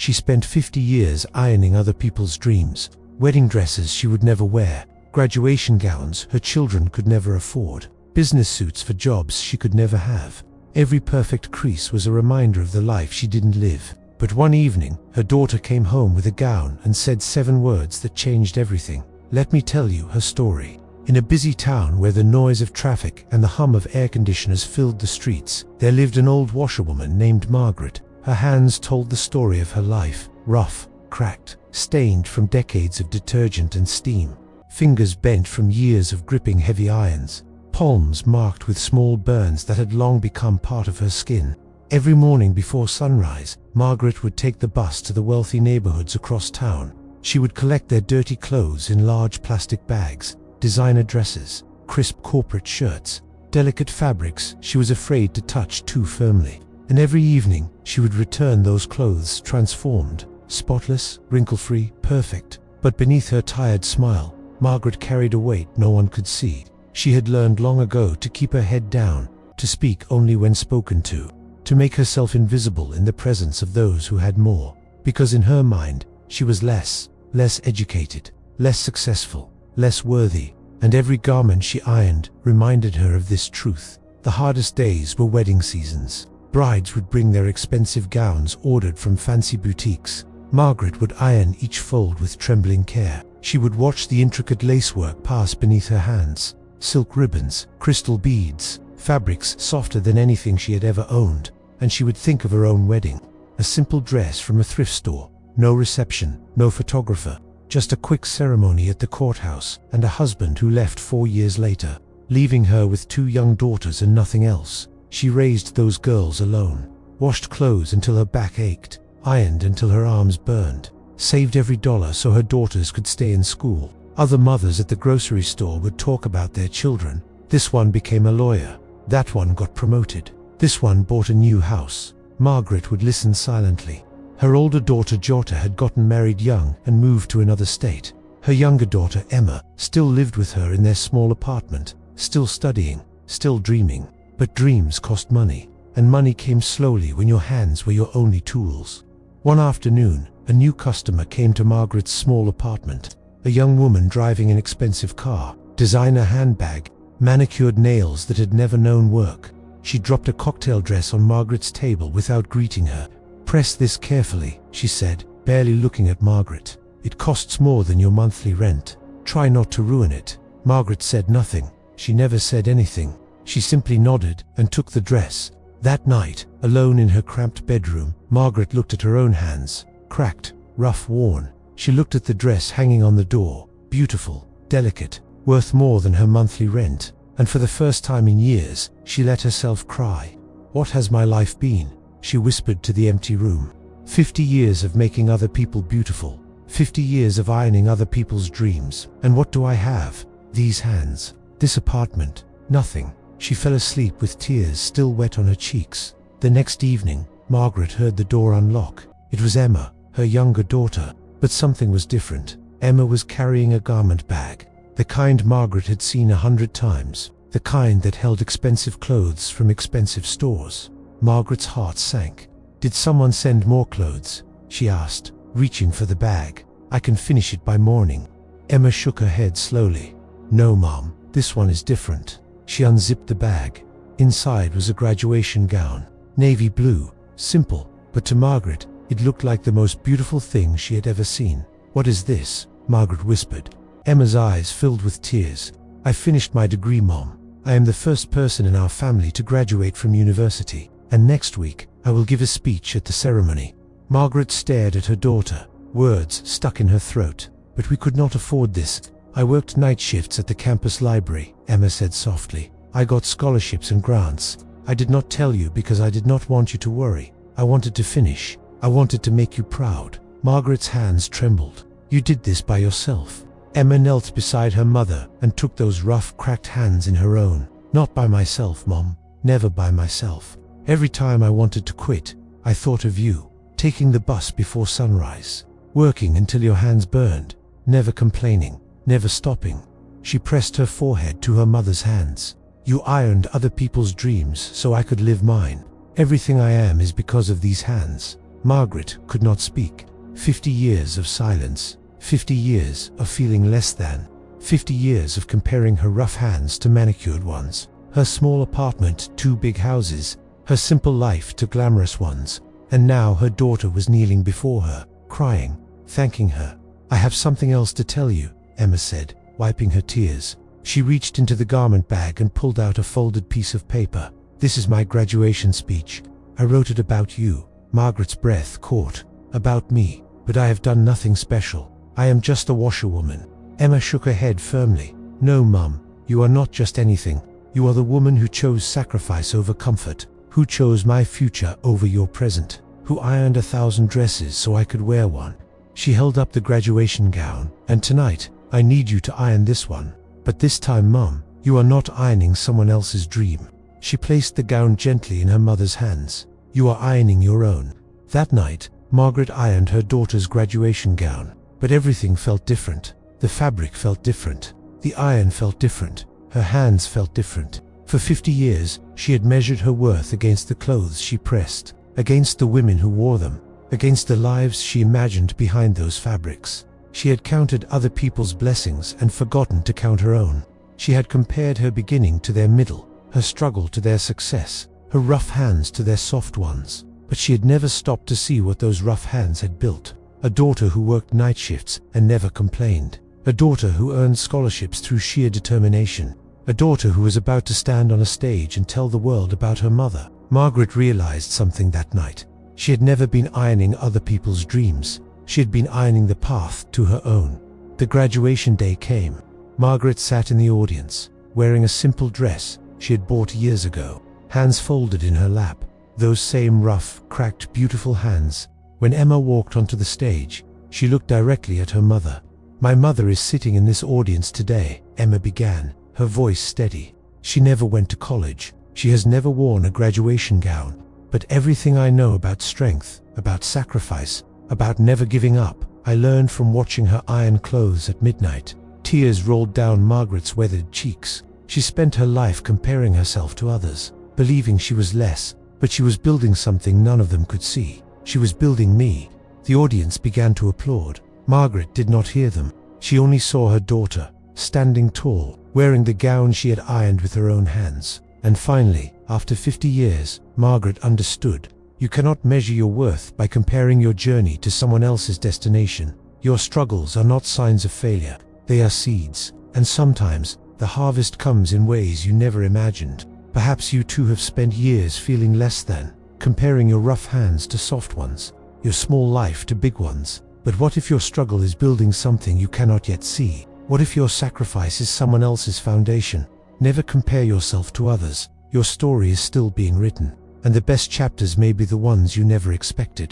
She spent 50 years ironing other people's dreams, wedding dresses she would never wear, graduation gowns her children could never afford, business suits for jobs she could never have. Every perfect crease was a reminder of the life she didn't live. But one evening, her daughter came home with a gown and said 7 words that changed everything. Let me tell you her story. In a busy town where the noise of traffic and the hum of air conditioners filled the streets, there lived an old washerwoman named Margaret. Her hands told the story of her life, rough, cracked, stained from decades of detergent and steam, fingers bent from years of gripping heavy irons, palms marked with small burns that had long become part of her skin. Every morning before sunrise, Margaret would take the bus to the wealthy neighborhoods across town. She would collect their dirty clothes in large plastic bags, designer dresses, crisp corporate shirts, delicate fabrics she was afraid to touch too firmly. And every evening, she would return those clothes transformed, spotless, wrinkle-free, perfect. But beneath her tired smile, Margaret carried a weight no one could see. She had learned long ago to keep her head down, to speak only when spoken to make herself invisible in the presence of those who had more. Because in her mind, she was less educated, less successful, less worthy, and every garment she ironed reminded her of this truth. The hardest days were wedding seasons. Brides would bring their expensive gowns ordered from fancy boutiques. Margaret would iron each fold with trembling care. She would watch the intricate lacework pass beneath her hands, silk ribbons, crystal beads, fabrics softer than anything she had ever owned, and she would think of her own wedding. A simple dress from a thrift store, no reception, no photographer, just a quick ceremony at the courthouse, and a husband who left 4 years later, leaving her with 2 young daughters and nothing else. She raised those girls alone, washed clothes until her back ached, ironed until her arms burned, saved every dollar so her daughters could stay in school. Other mothers at the grocery store would talk about their children. This one became a lawyer. That one got promoted. This one bought a new house. Margaret would listen silently. Her older daughter Jota had gotten married young and moved to another state. Her younger daughter Emma still lived with her in their small apartment, still studying, still dreaming. But dreams cost money, and money came slowly when your hands were your only tools. One afternoon, a new customer came to Margaret's small apartment. A young woman driving an expensive car, designer handbag, manicured nails that had never known work. She dropped a cocktail dress on Margaret's table without greeting her. "Press this carefully," she said, barely looking at Margaret. "It costs more than your monthly rent. Try not to ruin it." Margaret said nothing. She never said anything. She simply nodded and took the dress. That night, alone in her cramped bedroom, Margaret looked at her own hands, cracked, rough, worn. She looked at the dress hanging on the door, beautiful, delicate, worth more than her monthly rent. And for the first time in years, she let herself cry. "What has my life been?" she whispered to the empty room. 50 years of making other people beautiful. 50 years of ironing other people's dreams. And what do I have? These hands. This apartment. Nothing. She fell asleep with tears still wet on her cheeks. The next evening, Margaret heard the door unlock. It was Emma, her younger daughter. But something was different. Emma was carrying a garment bag. The kind Margaret had seen 100 times. The kind that held expensive clothes from expensive stores. Margaret's heart sank. "Did someone send more clothes?" she asked, reaching for the bag. "I can finish it by morning." Emma shook her head slowly. "No, Mom, this one is different." She unzipped the bag. Inside was a graduation gown, navy blue, simple, but to Margaret, it looked like the most beautiful thing she had ever seen. "What is this?" Margaret whispered. Emma's eyes filled with tears. "I finished my degree, Mom. I am the first person in our family to graduate from university, and next week I will give a speech at the ceremony." Margaret stared at her daughter, words stuck in her throat. "But we could not afford this. I worked night shifts at the campus library," Emma said softly. "I got scholarships and grants. I did not tell you because I did not want you to worry. I wanted to finish. I wanted to make you proud." Margaret's hands trembled. "You did this by yourself." Emma knelt beside her mother and took those rough, cracked hands in her own. "Not by myself, Mom. Never by myself. Every time I wanted to quit, I thought of you, taking the bus before sunrise, working until your hands burned, never complaining, never stopping." She pressed her forehead to her mother's hands. "You ironed other people's dreams so I could live mine. Everything I am is because of these hands." Margaret could not speak. 50 years of silence. 50 years of feeling less than. 50 years of comparing her rough hands to manicured ones. Her small apartment, 2 big houses. Her simple life to glamorous ones. And now her daughter was kneeling before her, crying, thanking her. "I have something else to tell you," Emma said, wiping her tears. She reached into the garment bag and pulled out a folded piece of paper. "This is my graduation speech. I wrote it about you." Margaret's breath caught. "About me. But I have done nothing special. I am just a washerwoman." Emma shook her head firmly. "No, Mum, you are not just anything. You are the woman who chose sacrifice over comfort, who chose my future over your present, who ironed 1,000 dresses so I could wear one." She held up the graduation gown. "And tonight, I need you to iron this one. But this time, Mum, you are not ironing someone else's dream." She placed the gown gently in her mother's hands. "You are ironing your own." That night, Margaret ironed her daughter's graduation gown. But everything felt different. The fabric felt different. The iron felt different. Her hands felt different. For 50 years, she had measured her worth against the clothes she pressed, against the women who wore them, against the lives she imagined behind those fabrics. She had counted other people's blessings and forgotten to count her own. She had compared her beginning to their middle, her struggle to their success, her rough hands to their soft ones. But she had never stopped to see what those rough hands had built. A daughter who worked night shifts and never complained. A daughter who earned scholarships through sheer determination. A daughter who was about to stand on a stage and tell the world about her mother. Margaret realized something that night. She had never been ironing other people's dreams. She had been ironing the path to her own. The graduation day came. Margaret sat in the audience, wearing a simple dress she had bought years ago, hands folded in her lap. Those same rough, cracked, beautiful hands. When Emma walked onto the stage, she looked directly at her mother. "My mother is sitting in this audience today," Emma began, her voice steady. "She never went to college. She has never worn a graduation gown. But everything I know about strength, about sacrifice, about never giving up, I learned from watching her iron clothes at midnight." Tears rolled down Margaret's weathered cheeks. She spent her life comparing herself to others, believing she was less, but she was building something none of them could see. She was building me. The audience began to applaud. Margaret did not hear them. She only saw her daughter, standing tall, wearing the gown she had ironed with her own hands. And finally, after 50 years, Margaret understood. You cannot measure your worth by comparing your journey to someone else's destination. Your struggles are not signs of failure. They are seeds. And sometimes, the harvest comes in ways you never imagined. Perhaps you too have spent years feeling less than, comparing your rough hands to soft ones, your small life to big ones. But what if your struggle is building something you cannot yet see? What if your sacrifice is someone else's foundation? Never compare yourself to others. Your story is still being written, and the best chapters may be the ones you never expected.